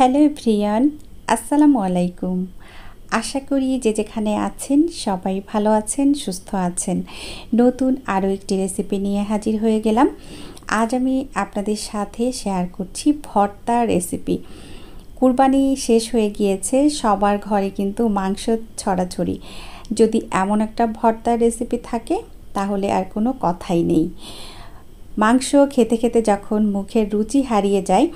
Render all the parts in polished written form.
Hello everyone, আসসালামু আলাইকুম। আশা করি যে যেখানে আছেন সবাই ভালো আছেন, সুস্থ আছেন। নতুন আরও একটি রেসিপি নিয়ে হাজির হয়ে গেলাম। আজ আমি আপনাদের সাথে শেয়ার করছি ভর্তার রেসিপি। কুরবানি শেষ হয়ে গিয়েছে, সবার ঘরে কিন্তু মাংস ছড়াছড়ি। যদি এমন একটা ভর্তার রেসিপি থাকে তাহলে আর কোনো কথাই নেই। মাংস খেতে খেতে যখন মুখের রুচি হারিয়ে যায়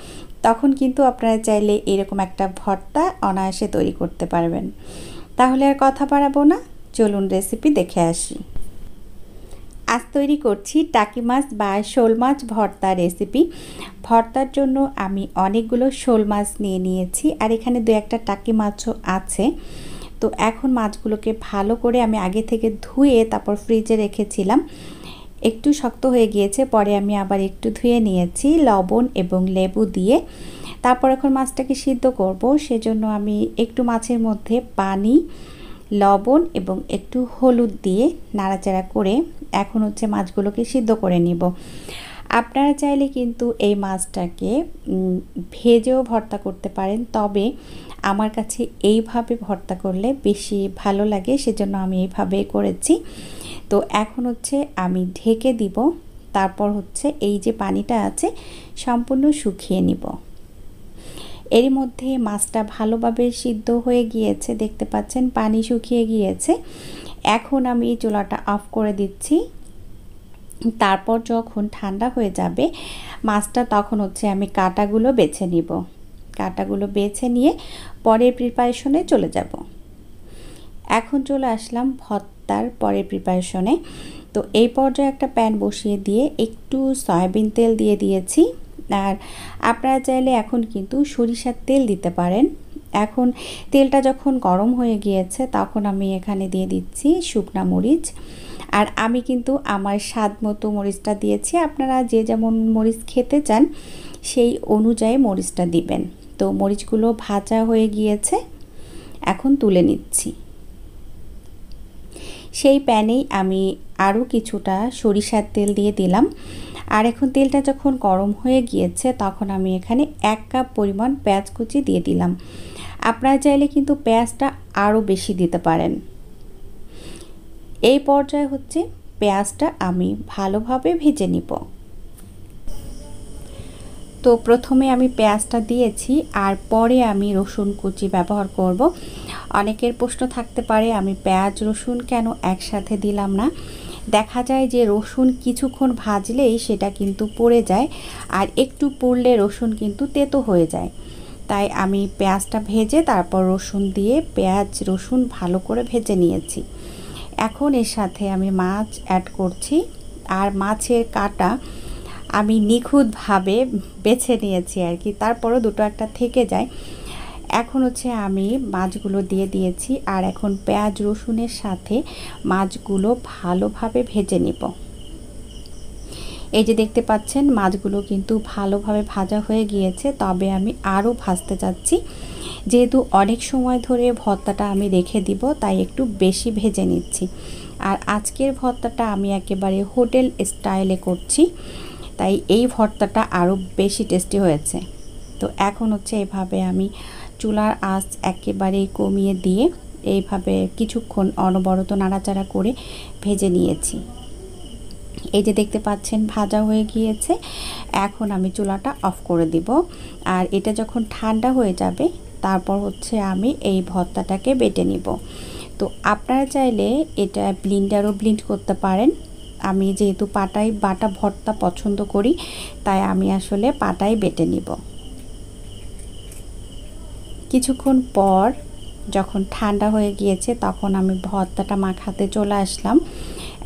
তখন কিন্তু আপনারা চাইলে এরকম একটা ভর্তা অনায়াসে তৈরি করতে পারবেন। তাহলে আর কথা বাড়াবো না, চলুন রেসিপি দেখে আসি। আজ তৈরি করছি টাকি মাছ বা শোল মাছ ভর্তা রেসিপি। ভর্তার জন্য আমি অনেকগুলো শোল মাছ নিয়ে নিয়েছি, আর এখানে দু একটা টাকি মাছও আছে। তো এখন মাছগুলোকে ভালো করে আমি আগে থেকে ধুয়ে তারপর ফ্রিজে রেখেছিলাম। একটু শক্ত হয়ে গিয়েছে, পরে আমি আবার একটু ধুয়ে নিয়েছি লবণ এবং লেবু দিয়ে। তারপর এখন মাছটাকে সিদ্ধ করব, সেজন্য আমি একটু মাছের মধ্যে পানি, লবণ এবং একটু হলুদ দিয়ে নাড়াচাড়া করে এখন মাছগুলোকে সিদ্ধ করে নিব। আপনারা চাইলে কিন্তু এই মাছটাকে ভেজেও ভর্তা করতে পারেন, তবে আমার কাছে এইভাবে ভর্তা করলে বেশি ভালো লাগে, সেজন্য আমি এইভাবে করেছি। তো এখন আমি ঢেকে দিব, তারপর এই যে পানিটা আছে সম্পূর্ণ শুকিয়ে নিব। এর মধ্যে মাছটা ভালোভাবে সিদ্ধ হয়ে গিয়েছে, দেখতে পাচ্ছেন পানি শুকিয়ে গিয়েছে। এখন আমি চুলাটা অফ করে দিচ্ছি। তারপর যখন ঠান্ডা হয়ে যাবে মাছটা, তখন আমি কাঁটাগুলো বেছে নিব। কাঁটাগুলো বেছে নিয়ে পরের প্রিপারেশনে চলে যাব। এখন চলে আসলাম ভর্তার পরের প্রিপারেশনে। তো এই পর্যায়ে একটা প্যান বসিয়ে দিয়ে একটু সয়াবিন তেল দিয়ে দিয়েছি, আর আপনারা চাইলে এখন কিন্তু সরিষার তেল দিতে পারেন। এখন তেলটা যখন গরম হয়ে গিয়েছে তখন আমি এখানে দিয়ে দিচ্ছি শুকনা মরিচ, আর আমি কিন্তু আমার স্বাদ মতো মরিচটা দিয়েছি। আপনারা যে যেমন মরিচ খেতে চান সেই অনুযায়ী মরিচটা দিবেন। তো মরিচগুলো ভাজা হয়ে গিয়েছে, এখন তুলে নিচ্ছি। সেই প্যানেই আমি আরও কিছুটা সরিষার তেল দিয়ে দিলাম, আর এখন তেলটা যখন গরম হয়ে গিয়েছে তখন আমি এখানে 1 কাপ পরিমাণ পেঁয়াজ কুচি দিয়ে দিলাম। আপনারা চাইলে কিন্তু পেঁয়াজটা আরও বেশি দিতে পারেন। এই পর্যায়ে পেঁয়াজটা আমি ভালোভাবে ভেজে নিব। তো প্রথমে আমি পেঁয়াজটা দিয়েছি, আর পরে আমি রসুন কুচি ব্যবহার করব। অনেকের প্রশ্ন থাকতে পারে আমি পেঁয়াজ রসুন কেন একসাথে দিলাম না। দেখা যায় যে রসুন কিছুক্ষণ ভাজলেই সেটা কিন্তু পুড়ে যায়, আর একটু পুড়লে রসুন কিন্তু তেতো হয়ে যায়। তাই আমি পেঁয়াজটা ভেজে তারপর রসুন দিয়ে পেঁয়াজ রসুন ভালো করে ভেজে নিয়েছি। এখন এর সাথে আমি মাছ অ্যাড করছি, আর মাছের কাঁটা আমি নিখুঁতভাবে বেছে নিয়েছি আর কি, তারপরও দুটো একটা থেকে যায়। এখন আমি মাছগুলো দিয়ে দিয়েছি, আর এখন পেঁয়াজ রসুনের সাথে মাছগুলো ভালোভাবে ভেজে নিব। এই যে দেখতে পাচ্ছেন মাছগুলো কিন্তু ভালোভাবে ভাজা হয়ে গিয়েছে, তবে আমি আরও ভাজতে যাচ্ছি। যেহেতু অনেক সময় ধরে ভর্তাটা আমি রেখে দিব, তাই একটু বেশি ভেজে নিচ্ছি। আর আজকের ভর্তাটা আমি একেবারে হোটেল স্টাইলে করছি, তাই এই ভর্তাটা আরও বেশি টেস্টি হয়েছে। তো এখন এভাবে আমি চুলার আঁচ একেবারে কমিয়ে দিয়ে এইভাবে কিছুক্ষণ অনবরত নাড়াচাড়া করে ভেজে নিয়েছি। এই যে দেখতে পাচ্ছেন ভাজা হয়ে গিয়েছে। এখন আমি চুলাটা অফ করে দিব, আর এটা যখন ঠান্ডা হয়ে যাবে তারপর আমি এই ভর্তাটাকে বেটে নিব। তো আপনারা চাইলে এটা ব্লেন্ডারও ব্লেন্ড করতে পারেন। আমি যেহেতু পাটায় বাটা ভর্তা পছন্দ করি, তাই আমি আসলে পাটায় বেটে নিব। কিছুক্ষণ পর যখন ঠান্ডা হয়ে গিয়েছে তখন আমি ভর্তাটা মাখাতে চলে আসলাম।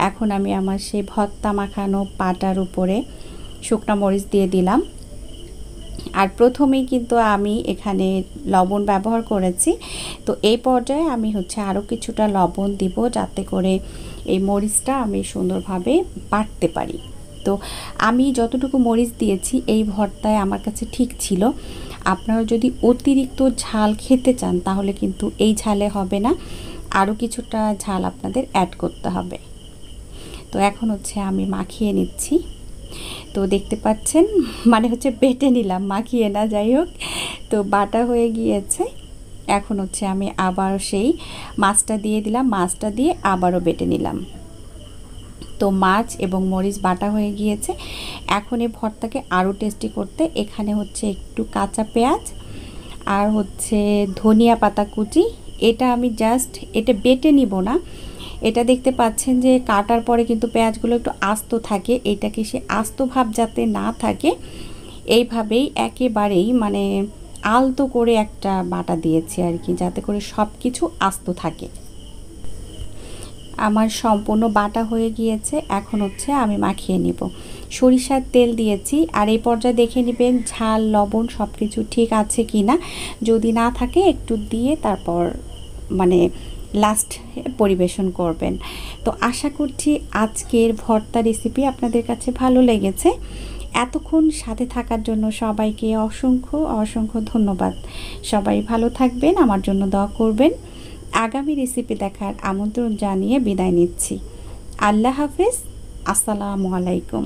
এখন আমি আমার সেই ভর্তা মাখানো পাটার উপরে শুকনো মরিচ দিয়ে দিলাম, আর প্রথমেই কিন্তু আমি এখানে লবণ ব্যবহার করেছি। তো এই পর্যায়ে আমি আরও কিছুটা লবণ দিব, যাতে করে এই মরিচটা আমি সুন্দরভাবে বাটতে পারি। তো আমি যতটুকু মরিচ দিয়েছি এই ভর্তায় আমার কাছে ঠিক ছিল। আপনারা যদি অতিরিক্ত ঝাল খেতে চান তাহলে কিন্তু এই ঝালে হবে না, আরও কিছুটা ঝাল আপনাদের অ্যাড করতে হবে। তো এখন আমি মাখিয়ে নিচ্ছি। তো দেখতে পাচ্ছেন মানে বেটে নিলাম, মাখিয়ে না, যাই হোক। তো বাটা হয়ে গিয়েছে। এখন হচ্ছে আমি আবার সেই মাছটা দিয়ে দিলাম, মাছটা দিয়ে আবারও বেটে নিলাম। তো মাছ এবং মরিচ বাটা হয়ে গিয়েছে। এখন এই ভর্তাকে আরও টেস্টি করতে এখানে হচ্ছে একটু কাঁচা পেঁয়াজ আর হচ্ছে ধনিয়া পাতা কুচি, এটা আমি জাস্ট এটা বেটে নিব না। এটা দেখতে পাচ্ছেন যে কাটার পরে কিন্তু পেঁয়াজগুলো একটু আস্ত থাকে, এটাকে সে আস্ত ভাব যাতে না থাকে এইভাবেই একেবারেই মানে আলতো করে একটা বাটা দিয়েছি আর কি, যাতে করে সব কিছু আস্ত থাকে। আমার সম্পূর্ণ বাটা হয়ে গিয়েছে। এখন হচ্ছে আমি মাখিয়ে নিব। সরিষার তেল দিয়েছি, আর এই পর্যায়ে দেখে নেবেন ঝাল লবণ সব কিছু ঠিক আছে কি না। যদি না থাকে একটু দিয়ে তারপর মানে লাস্ট পরিবেশন করবেন। তো আশা করছি আজকের ভর্তা রেসিপি আপনাদের কাছে ভালো লেগেছে। এতক্ষণ সাথে থাকার জন্য সবাইকে অসংখ্য অসংখ্য ধন্যবাদ। সবাই ভালো থাকবেন, আমার জন্য দোয়া করবেন। আগামী রেসিপি দেখার আমন্ত্রণ জানিয়ে বিদায় নিচ্ছি। আল্লাহ হাফেজ, আসসালামু আলাইকুম।